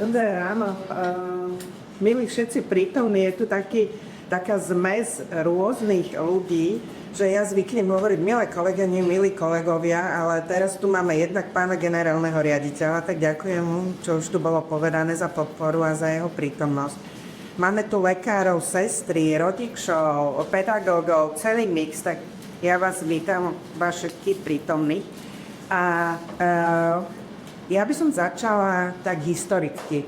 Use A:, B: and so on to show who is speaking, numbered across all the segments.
A: Dobré ráno. Milí všetci prítomní, je tu taká zmes rôznych ľudí, že ja zvyknem hovoriť milé kolegyne, milí kolegovia, ale teraz tu máme jednak pána generálneho riaditeľa, tak ďakujem mu, čo už tu bolo povedané, za podporu a za jeho prítomnosť. Máme tu lekárov, sestry, rodičov, pedagógov, celý mix, tak ja vás vítam, vás všetkých prítomných. Ja by som začala tak historicky,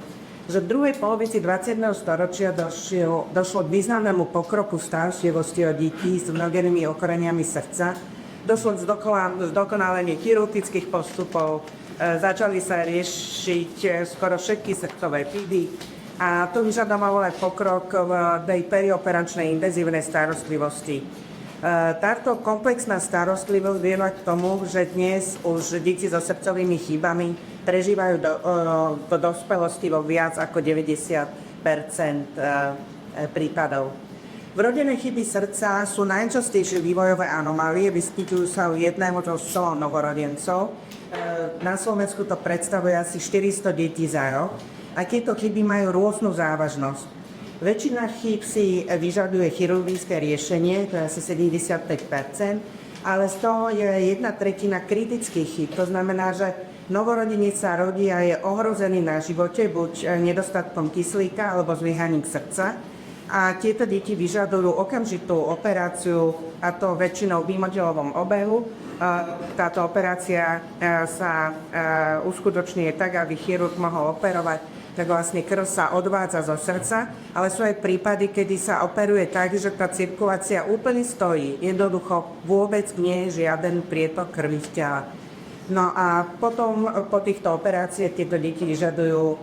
A: že v druhej polovici 20. storočia došlo k významnému pokroku v starostlivosti o deti s mnohými ochoreniami srdca. Došlo k zdokonaleniu chirurgických postupov, začali sa riešiť skoro všetky srdcové pídy a to vyžadovalo aj pokrok v tej perioperačnej intenzívnej starostlivosti. Táto komplexná starostlivosť viedla k tomu, že dnes už deti so srdcovými chybami prežívajú do dospelosti vo viac ako 90% prípadov. Vrodené chyby srdca sú najčastejšie vývojové anomálie, vyskytujú sa u jedného zo 100 novorodencov. Na Slovensku to predstavuje asi 400 detí za rok a tieto chyby majú rôznu závažnosť. Väčšina chýb si vyžaduje chirurgické riešenie, to je asi 75%, ale z toho je 1/3 kritických chýb. To znamená, že novorodenec sa rodí a je ohrozený na živote buď nedostatkom kyslíka alebo zlyhaním srdca. A tieto deti vyžadujú okamžitú operáciu, a to väčšinou v výmodelovom obehu. Táto operácia sa uskutočňuje tak, aby chirurg mohol operovať, tak vlastne krv sa odvádza zo srdca, ale sú aj prípady, kedy sa operuje tak, že tá cirkulácia úplne stojí. Jednoducho vôbec nie je žiaden prietok krvi v tele. No a potom po týchto operáciách tieto deti vyžadujú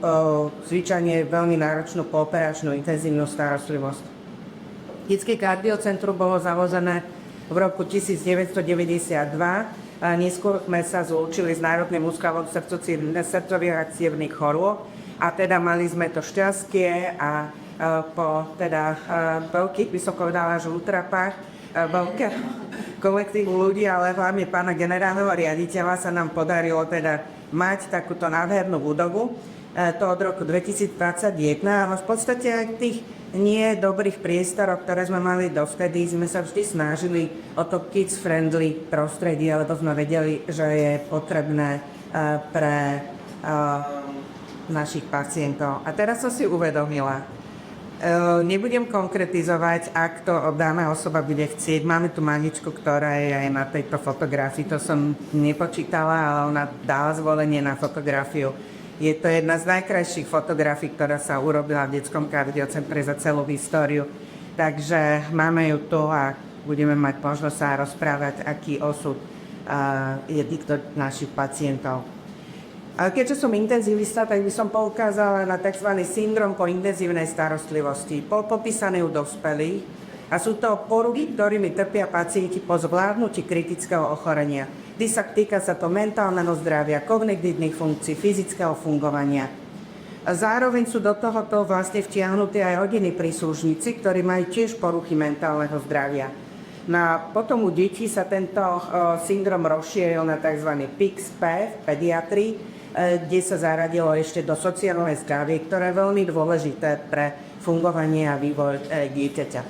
A: zvyčajne veľmi náročnú pooperačnú intenzívnu starostlivosť. Detské kardiocentrum bolo založené v roku 1992. Neskôr sme sa zlúčili s Národným ústavom srdcových a cievnych chorôb. A teda mali sme to šťastie a po teda veľkých, by som povedala, že útrapách, veľké kolektívu ľudí, ale hlavne pána generálneho riaditeľa sa nám podarilo teda mať takúto nádhernú budovu. To od roku 2021, ale v podstate aj v tých nie dobrých priestoroch, ktoré sme mali dovtedy, sme sa vždy snažili o to kids-friendly prostredie, lebo sme vedeli, že je potrebné pre našich pacientov. A teraz som si uvedomila, nebudem konkretizovať, ak to daná osoba bude chcieť. Máme tu mamičku, ktorá je aj na tejto fotografii, to som nepočítala, ale ona dala zvolenie na fotografiu. Je to jedna z najkrajších fotografií, ktorá sa urobila v detskom kardiocentre za celú históriu. Takže máme ju tu a budeme mať možnosť sa rozprávať, aký osud je týchto našich pacientov. Ale keďže som intenzívista, tak by som poukázala na tzv. Syndrom po intenzívnej starostlivosti. Bol popísaný u dospelých a sú to poruchy, ktorými trpia pacienti po zvládnutí kritického ochorenia. Týka sa to mentálneho zdravia, kognitívnych funkcií, fyzického fungovania. A zároveň sú do tohoto vlastne vtiahnutí aj rodinní príslušníci, ktorí majú tiež poruchy mentálneho zdravia. No a potom u detí sa tento syndrom rozšíril na tzv. PICS-P v pediatrii, kde sa zaradilo ešte do sociálneho zdravia, ktoré je veľmi dôležité pre fungovanie a vývoj dieťaťa.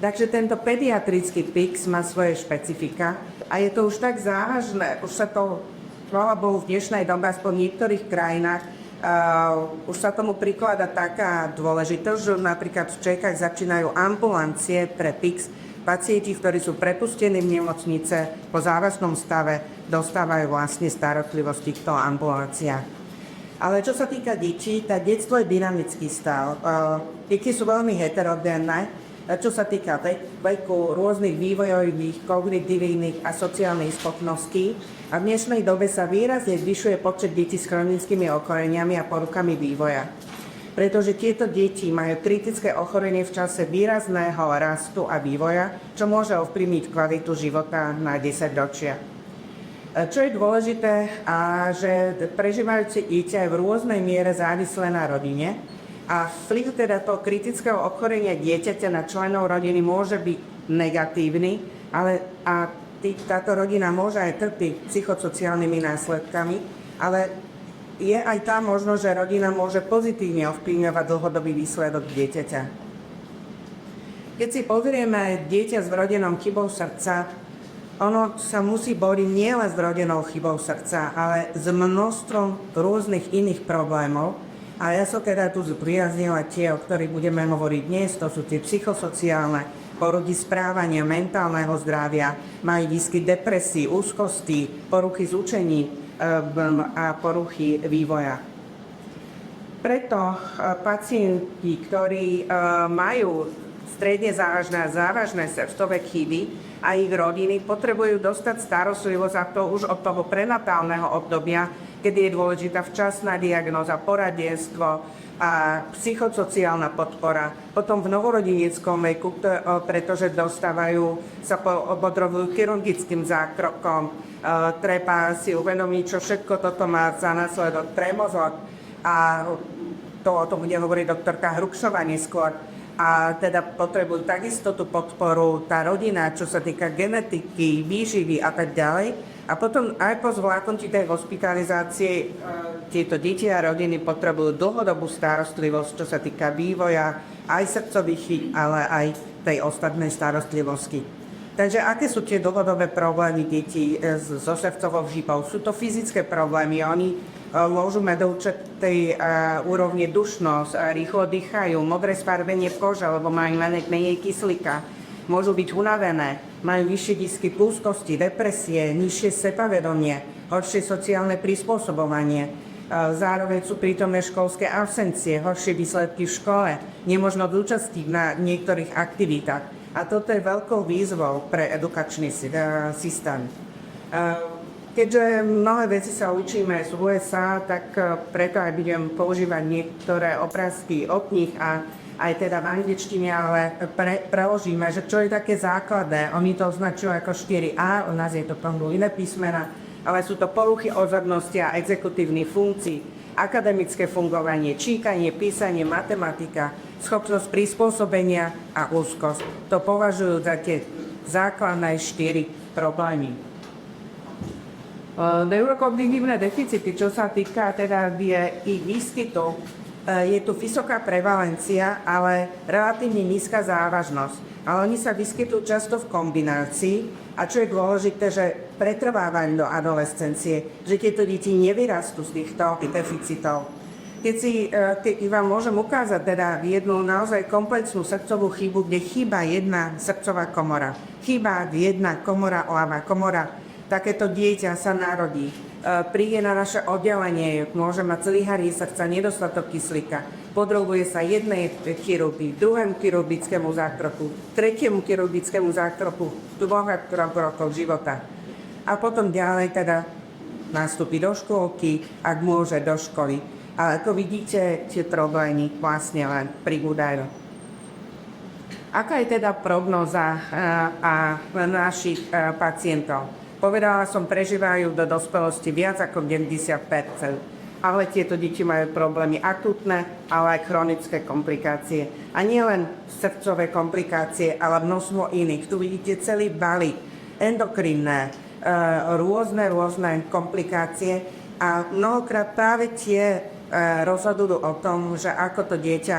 A: Takže tento pediatrický PICS má svoje špecifika a je to už tak závažné, už sa to, chvála Bohu, v dnešnej dobe, aspoň v niektorých krajinách, už sa tomu prikladá taká dôležitosť, že napríklad v Čechách začínajú ambulancie pre PICS. Pacienti, ktorí sú prepustení v nemocnice po závažnom stave, dostávajú vlastne starostlivosť v týchto ambulanciách. Ale čo sa týka detí, tak detstvo je dynamický stav. Deti sú veľmi heterogénne, čo sa týka veku, rôznych vývojových, kognitívnych a sociálnych schopností. A v dnešnej dobe sa výrazne zvyšuje počet detí s chronickými ochoreniami a poruchami vývoja. Pretože tieto deti majú kritické ochorenie v čase výrazného rastu a vývoja, čo môže ovplyvniť kvalitu života na 10 ročia. Čo je dôležité, že prežívajúce dieťa je v rôznej miere závislé na rodine a vplyv teda toho kritického ochorenia dieťaťa na členov rodiny môže byť negatívny, ale táto rodina môže aj trpiť psychosociálnymi následkami, ale je aj tá možnosť, že rodina môže pozitívne ovplyvňovať dlhodobý výsledok dieťaťa. Keď si pozrieme dieťa s vrodenou chybou srdca, ono sa musí boriť nielen s vrodenou chybou srdca, ale s množstvom rôznych iných problémov. A ja som teda tu zpriaznila tie, o ktorých budeme hovoriť dnes, to sú tie psychosociálne, poruchy správania, mentálneho zdravia, majú výskyt depresí, úzkosti, poruchy z učení a poruchy vývoja. Preto pacienti, ktorí majú stredne závažné a závažné srdcové chyby a ich rodiny, potrebujú dostať starostlivosť, a to už od toho prenatálneho obdobia, kedy je dôležitá včasná diagnóza, poradenstvo a psychosociálna podpora. Potom v novorodeneckom veku, pretože sa podrobujú chirurgickým zákrokom. Treba si uvedomiť, čo všetko toto má za následok pre mozog. A to o tom bude hovoriť doktorka Hrukšová neskôr. A teda potrebujú takisto tú podporu, tá rodina, čo sa týka genetiky, výživy a tak ďalej. A potom aj po zvládnutí tej hospitalizácie tieto deti a rodiny potrebujú dlhodobú starostlivosť, čo sa týka vývoja, aj srdcových chýb, ale aj tej ostatnej starostlivosti. Takže aké sú tie dlhodobé problémy detí so srdcovou chybou? Sú to fyzické problémy, oni môžu mať do určitej úrovne dušnosť, rýchlo dýchajú, modré sfarbenie kože, lebo majú menej kyslíka, môžu byť unavené, majú vyššie výskyt úzkosti, depresie, nižšie sebavedomie, horšie sociálne prispôsobovanie. Zároveň sú prítomné školské absencie, horšie výsledky v škole, nemožno zúčastniť na niektorých aktivitách. A toto je veľkou výzvou pre edukačný systém. Keďže mnohé veci sa učíme z USA, tak preto aj budem používať niektoré obrázky od nich a aj teda v angličtine, ale preložíme, že čo je také základné. Oni to označujú ako 4A, u nás je to tomu iné písmena, ale sú to poruchy osobnosti a exekutívnych funkcií, akademické fungovanie, čítanie, písanie, matematika, schopnosť prispôsobenia a úzkosť. To považujú za tie základné 4 problémy. Neurokognitívne deficity, čo sa týka teda ich výskytu, je tu vysoká prevalencia, ale relatívne nízka závažnosť. Ale oni sa vyskytujú často v kombinácii a čo je dôležité, že pretrvávajú do adolescencie, že tieto deti nevyrastú z týchto deficitov. Keď vám môžem ukázať teda jednu naozaj komplexnú srdcovú chybu, kde chýba jedna srdcová komora, chýba jedna komora, ľavá komora, takéto dieťa sa narodí, príde na naše oddelenie, môže mať zlyhanie srdca, nedostatok kyslíka, podrobuje sa jednej chirurgii, druhému chirurgickému zákroku, tretiemu chirurgickému zákroku, 2 rokov života. A potom ďalej teda nastúpi do škôlky, ak môže do školy. Ale ako vidíte, tie problémy vlastne len pribúdajú. Aká je teda prognóza našich pacientov? Povedala som, prežívajú do dospelosti viac ako 90%. Ale tieto deti majú problémy akútne, ale aj chronické komplikácie. A nie len srdcové komplikácie, ale množstvo iných. Tu vidíte celý balík endokrinné, rôzne komplikácie a mnohokrát práve tie rozhodujú o tom, že ako to dieťa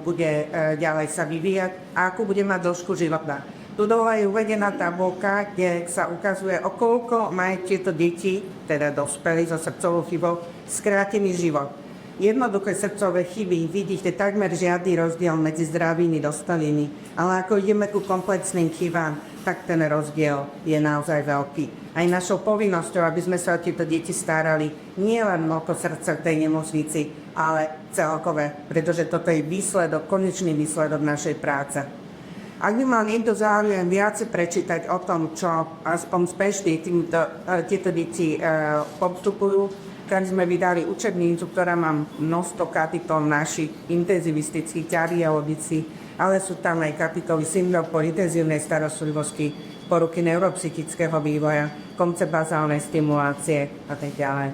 A: bude ďalej sa vyvíjať a akú bude mať dĺžku života. Tu dole je uvedená tabuľka, kde sa ukazuje, o koľko majú tieto deti, teda dospelí so srdcovou chybou, skrátený život. Jednoduché srdcové chyby vidíte takmer žiadny rozdiel medzi zdravými dospelými, ale ako ideme ku komplexným chybám, tak ten rozdiel je naozaj veľký. Aj našou povinnosťou, aby sme sa o tieto deti starali, nie len o to srdce v tej nemocnici, ale celkové, pretože toto je konečný výsledok našej práce. Ak by mal niekto záujem viacej prečítať o tom, čo aspoň spešne tieto deti podstupujú, tak sme vydali učebnicu, ktorá má množstvo kapitol našich intenzivistických ťariologici, ale sú tam aj kapitoly syndrom po intenzívnej starostlivosti, poruchy neuropsychického vývoja, koncept bazálnej stimulácie a tak ďalej.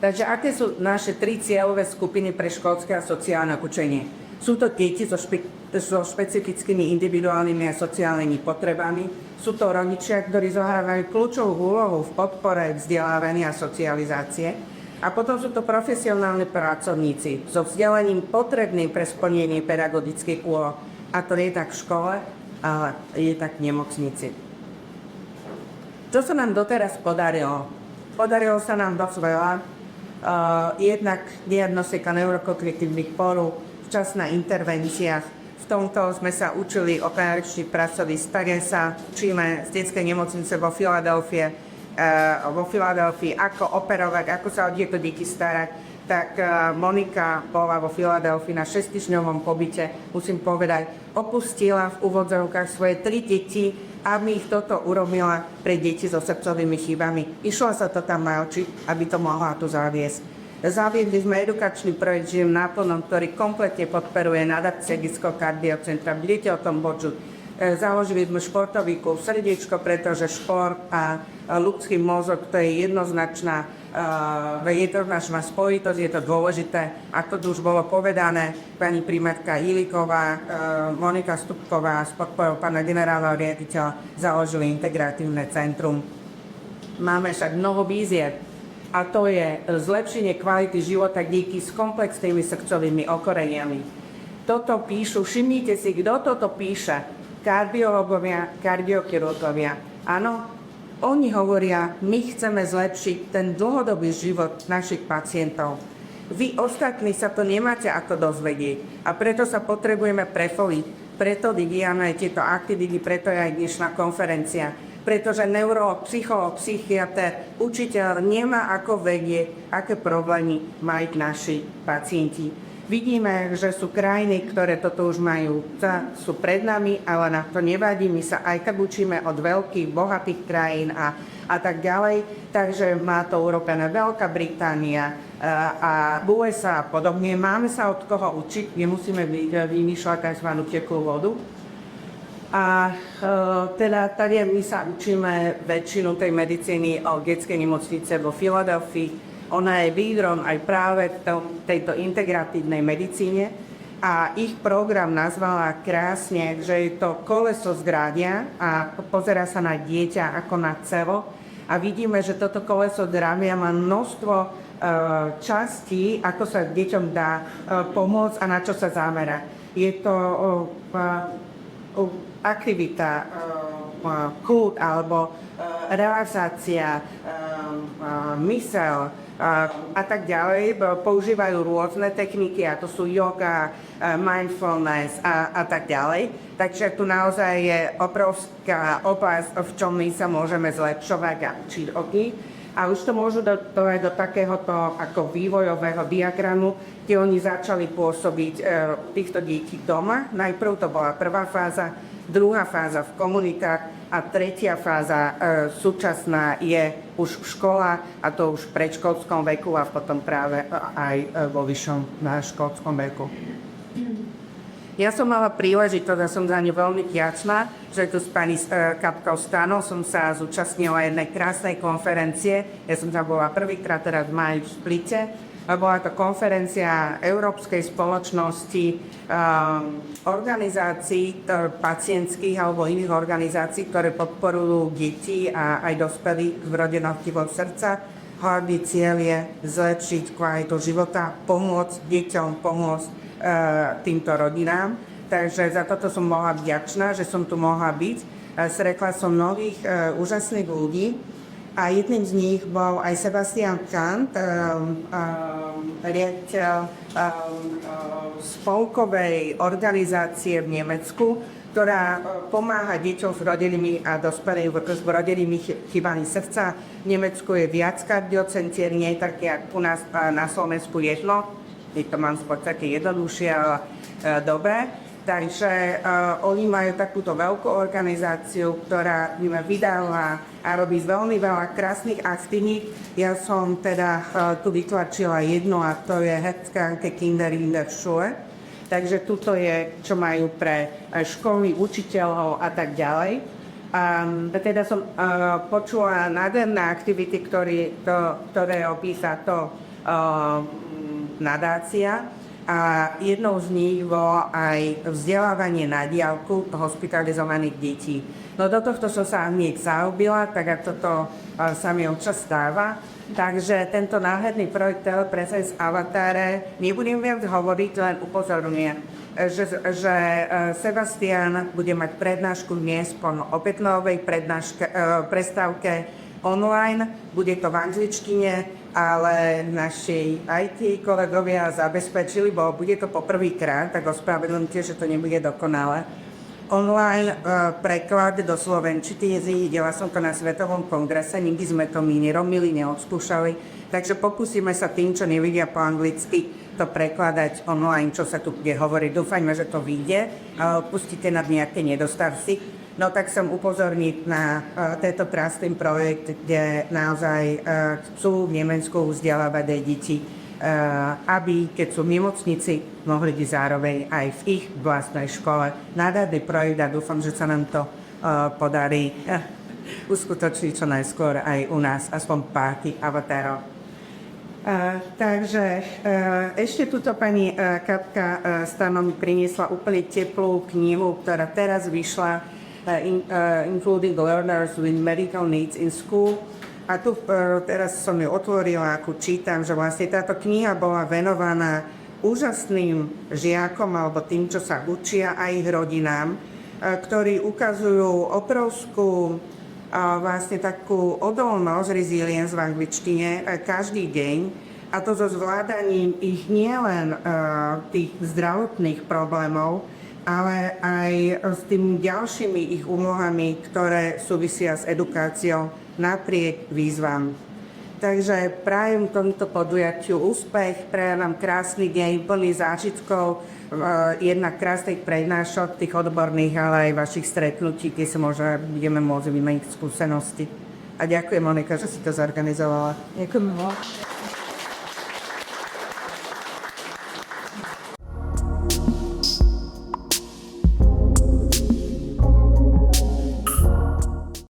A: Takže aké sú naše 3 cieľové skupiny pre školské a sociálne učenie? Sú to deti so špecifickými individuálnymi a sociálnymi potrebami. Sú to rodičia, ktorí zohrávajú kľúčovú úlohu v podpore vzdelávania a socializácie. A potom sú to profesionálni pracovníci so vzdelaním potrebným pre splnenie pedagogických úloh. A to nie je tak v škole, ale je tak v nemocnici. Čo sa nám doteraz podarilo? Podarilo sa nám dosť veľa. Jednak diagnostika neurokognitívnych porúch, včasná intervencia. V tomto sme sa učili operačný pracový staré sa, učíme z detskej nemocnice vo Filadelfii, ako operovať, ako sa o tieto deti starať. Tak Monika bola vo Filadelfii na 6-týždňovom pobyte, musím povedať, opustila v úvodzovkách svoje 3 deti, aby ich toto urobila pre deti so srdcovými chybami. Išla sa to tam naučiť, aby to mohla tu zaviesť. Zaviedli sme edukačný projekt Žijem naplno, ktorý kompletne podporuje nadácia Detského kardiocentra. Budete o tom počuť. Založili sme športový klub Srdiečko, pretože šport a ľudský mozog, to je jednoznačná spojitosť, je to dôležité. Ako tu už bolo povedané, pani primátorka Hilíková, Monika Stupková s podporou pána generálneho riaditeľa založili integratívne centrum. Máme však mnoho víziev, a to je zlepšenie kvality života detí s komplexnými srdcovými ochoreniami. Toto píšu, všimnite si, kto toto píše. Kardiológovia, kardiochirurgovia. Áno, oni hovoria, my chceme zlepšiť ten dlhodobý život našich pacientov. Vy ostatní sa to nemáte ako dozvedieť a preto sa potrebujeme prefoliť. Preto vyvíjame tieto aktivity, preto je aj dnešná konferencia. Pretože neurolog, psycholog, psychiater, učiteľ nemá ako vedieť, aké problémy majú naši pacienti. Vidíme, že sú krajiny, ktoré toto už majú, sú pred nami, ale nám to nevadí. My sa aj tak učíme od veľkých, bohatých krajín a tak ďalej. Takže má to urobené Veľká Británia a USA a podobne. Máme sa od koho učiť, nemusíme vymýšľať tzv. Teplú vodu. A teda tady my sa učíme väčšinu tej medicíny o detskej nemocnice vo Filadelfii. Ona je lídrom aj práve v tejto integratívnej medicíne a ich program nazvala krásne, že je to koleso zdravia a pozerá sa na dieťa ako na celo. A vidíme, že toto koleso zdravia má množstvo častí, ako sa deťom dá pomôcť a na čo sa zamera. Je to aktivita, kult alebo relaxácia, mysel a tak ďalej. Používajú rôzne techniky, a to sú yoga, mindfulness a tak ďalej. Takže tu naozaj je obrovská oblasť, v čom my sa môžeme zlepšovať a učiť od nich. A už to môžu dať do takéhoto ako vývojového diagramu, kde oni začali pôsobiť týchto detí doma. Najprv to bola prvá fáza, druhá fáza v komunitách a tretia fáza súčasná je už v školách, a to už v predškolskom veku a potom práve aj vo vyššom školskom veku. Ja som mala príležitosť a som za ňu veľmi vďačná, že tu s pani Katkou Stanou som sa zúčastnila jednej krásnej konferencie. Ja som tam bola prvýkrát teraz v máji v Splite. Bola to konferencia Európskej spoločnosti organizácií pacientských alebo iných organizácií, ktoré podporujú deti a aj dospelých v rodenochtivou srdca. Hlavný cieľ je zlepšiť kvalitu života, pomôcť deťom, pomôcť týmto rodinám. Takže za toto som mohla vďačná, že som tu mohla byť. Stretla som mnohých úžasných ľudí a jedným z nich bol aj Sebastian Kant, riaditeľ spolkovej organizácie v Nemecku, ktorá pomáha deťom s rodennými a dospelým s rodennými chybami srdca. V Nemecku je viac kardiocentier, nie je také, ako u nás na Slovensku jedno. My to mám v podstate jednoduchšie, ale dobre. Takže oni majú takúto veľkú organizáciu, ktorá ma vydala a robí veľmi veľa krásnych aktivít. Ja som teda tu vytlačila jednu, a to je Herzkranke Kinder in der Schule. Takže tuto je, čo majú pre školy, učiteľov a tak ďalej. Teda som počula nádherné aktivity, ktoré robí sa to nadácia. a jednou z nich bolo aj vzdelávanie na diaľku hospitalizovaných detí. No do tohto som sa hneď zaobila, tak ako toto sa mi občas stáva. Takže tento náhradný projekt Telepresence Avatáre, nebudem viac hovoriť, len upozorňujem, že Sebastian bude mať prednášku dnes po opätovnej prestávke online, bude to v angličtine, ale naši IT kolegovia zabezpečili, bo bude to po prvýkrát, tak ospravedlňte, že to nebude dokonale. Online preklad do slovenčiny, delala som to na Svetovom kongrese, nikdy sme to my nerobili, neodskúšali, takže pokúsime sa tým, čo nevidia po anglicky, to prekladať online, čo sa tu bude hovoriť. Dúfajme, že to vyjde, ale odpustíte na nejaké nedostatky. No tak som upozorniť na tento krásny projekt, kde naozaj chcú v Nemecku vzdelávať aj deti, aby keď sú v nemocnici, mohli byť zároveň aj v ich vlastnej škole. Nádherný projekt a dúfam, že sa nám to podarí uskutočniť čo najskôr aj u nás, aspoň pár tých avatárov. Takže ešte túto pani Katka Stano mi priniesla úplne teplú knihu, ktorá teraz vyšla, Including Learners with Medical Needs in School. A tu teraz som ju otvorila, ako čítam, že vlastne táto kniha bola venovaná úžasným žiakom alebo tým, čo sa učia, a ich rodinám, ktorí ukazujú obrovskú vlastne takú odolnosť, resilience v angličtine každý deň, a to so zvládaním ich nielen tých zdravotných problémov, ale aj s tými ďalšími ich úlohami, ktoré súvisia s edukáciou napriek výzvam. Takže prajem tomuto podujatiu úspech, prajem vám krásny deň, plný zážitkov, jednak krásnych prednášok, tých odborných, ale aj vašich stretnutí, kde sa možno budeme môcť vymeniť skúsenosti. A ďakujem, Monika, že si to zorganizovala.
B: Ďakujem.